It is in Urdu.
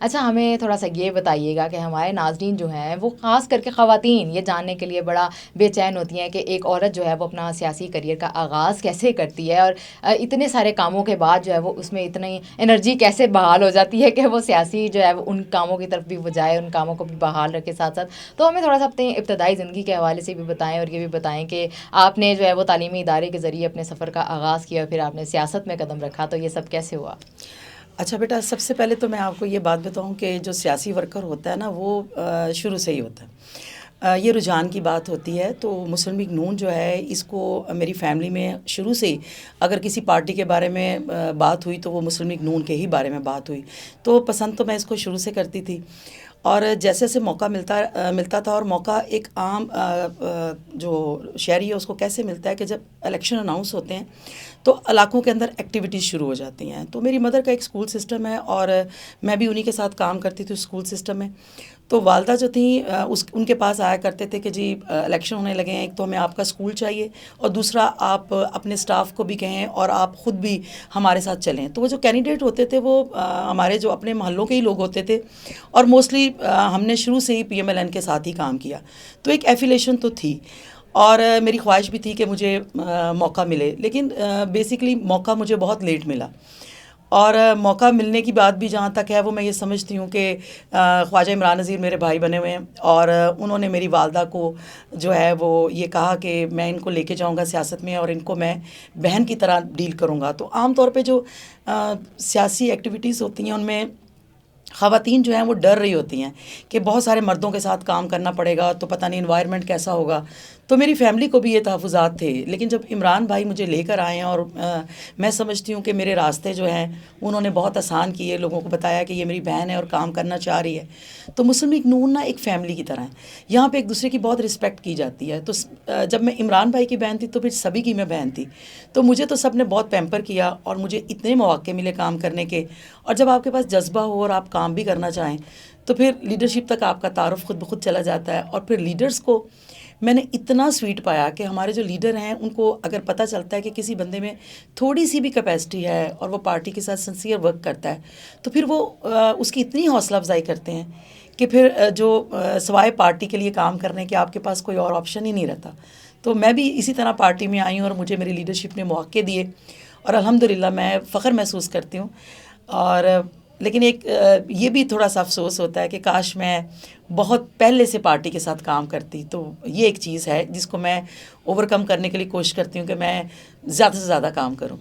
اچھا ہمیں تھوڑا سا یہ بتائیے گا کہ ہمارے ناظرین جو ہیں وہ خاص کر کے خواتین یہ جاننے کے لیے بڑا بے چین ہوتی ہیں کہ ایک عورت جو ہے وہ اپنا سیاسی کریئر کا آغاز کیسے کرتی ہے، اور اتنے سارے کاموں کے بعد جو ہے وہ اس میں اتنی انرجی کیسے بحال ہو جاتی ہے کہ وہ سیاسی جو ہے وہ ان کاموں کی طرف بھی وہ جائے، ان کاموں کو بھی بحال رکھے ساتھ ساتھ. تو ہمیں تھوڑا سا اپنی ابتدائی زندگی کے حوالے سے بھی بتائیں، اور یہ بھی بتائیں کہ آپ نے جو ہے وہ تعلیمی ادارے کے ذریعے اپنے سفر کا آغاز کیا، پھر آپ نے سیاست میں قدم رکھا، تو یہ سب کیسے ہوا؟ اچھا بیٹا، سب سے پہلے تو میں آپ کو یہ بات بتاؤں کہ جو سیاسی ورکر ہوتا ہے نا وہ شروع سے ہی ہوتا ہے. یہ رجحان کی بات ہوتی ہے. تو مسلم لیگ نون جو ہے اس کو میری فیملی میں شروع سے ہی اگر کسی پارٹی کے بارے میں بات ہوئی تو وہ مسلم لیگ نون کے ہی بارے میں بات ہوئی. تو پسند تو میں اس کو شروع سے کرتی تھی، اور جیسے جیسے موقع ملتا تھا. اور موقع ایک عام جو شہری ہے اس کو کیسے ملتا ہے کہ جب الیکشن اناؤنس ہوتے ہیں تو علاقوں کے اندر ایکٹیویٹیز شروع ہو جاتی ہیں. تو میری مدر کا ایک اسکول سسٹم ہے اور میں بھی انہی کے ساتھ کام کرتی تھی اسکول سسٹم میں. تو والدہ جو تھیں ان کے پاس آیا کرتے تھے کہ جی الیکشن ہونے لگے ہیں، ایک تو ہمیں آپ کا اسکول چاہیے اور دوسرا آپ اپنے اسٹاف کو بھی کہیں اور آپ خود بھی ہمارے ساتھ چلیں. تو وہ جو کینڈیڈیٹ ہوتے تھے وہ ہمارے جو اپنے محلوں کے ہی لوگ ہوتے تھے، اور موسٹلی ہم نے شروع سے ہی پی ایم ایل این کے ساتھ ہی کام کیا. تو ایک ایفیلیشن تو تھی، اور میری خواہش بھی تھی کہ مجھے موقع ملے. لیکن بیسیکلی موقع مجھے بہت لیٹ ملا، اور موقع ملنے کی بات بھی جہاں تک ہے وہ میں یہ سمجھتی ہوں کہ خواجہ عمران نذیر میرے بھائی بنے ہوئے ہیں، اور انہوں نے میری والدہ کو جو ہے وہ یہ کہا کہ میں ان کو لے کے جاؤں گا سیاست میں اور ان کو میں بہن کی طرح ڈیل کروں گا. تو عام طور پہ جو سیاسی ایکٹیویٹیز ہوتی ہیں ان میں خواتین جو ہیں وہ ڈر رہی ہوتی ہیں کہ بہت سارے مردوں کے ساتھ کام کرنا پڑے گا تو پتہ نہیں انوائرمنٹ کیسا ہوگا. تو میری فیملی کو بھی یہ تحفظات تھے. لیکن جب عمران بھائی مجھے لے کر آئے ہیں، اور میں سمجھتی ہوں کہ میرے راستے جو ہیں انہوں نے بہت آسان کیے، لوگوں کو بتایا کہ یہ میری بہن ہے اور کام کرنا چاہ رہی ہے. تو مسلم لیگ نون نا ایک فیملی کی طرح ہے، یہاں پہ ایک دوسرے کی بہت رسپیکٹ کی جاتی ہے. تو جب میں عمران بھائی کی بہن تھی تو پھر سبھی کی میں بہن تھی. تو مجھے تو سب نے بہت پیمپر کیا اور مجھے اتنے مواقع ملے کام کرنے کے. اور جب آپ کے پاس جذبہ ہو اور آپ کام بھی کرنا چاہیں تو پھر لیڈرشپ تک آپ کا تعارف خود بخود چلا جاتا ہے. اور پھر لیڈرز کو میں نے اتنا سویٹ پایا کہ ہمارے جو لیڈر ہیں ان کو اگر پتہ چلتا ہے کہ کسی بندے میں تھوڑی سی بھی کیپیسٹی ہے اور وہ پارٹی کے ساتھ سنسیئر ورک کرتا ہے تو پھر وہ اس کی اتنی حوصلہ افزائی کرتے ہیں کہ پھر جو سوائے پارٹی کے لیے کام کرنے کے آپ کے پاس کوئی اور آپشن ہی نہیں رہتا. تو میں بھی اسی طرح پارٹی میں آئی ہوں اور مجھے میری لیڈرشپ نے مواقع دیے، اور الحمدللہ میں فخر محسوس کرتی ہوں. اور لیکن ایک یہ بھی تھوڑا سا افسوس ہوتا ہے کہ کاش میں بہت پہلے سے پارٹی کے ساتھ کام کرتی. تو یہ ایک چیز ہے جس کو میں اوور کم کرنے کے لیے کوشش کرتی ہوں کہ میں زیادہ سے زیادہ کام کروں.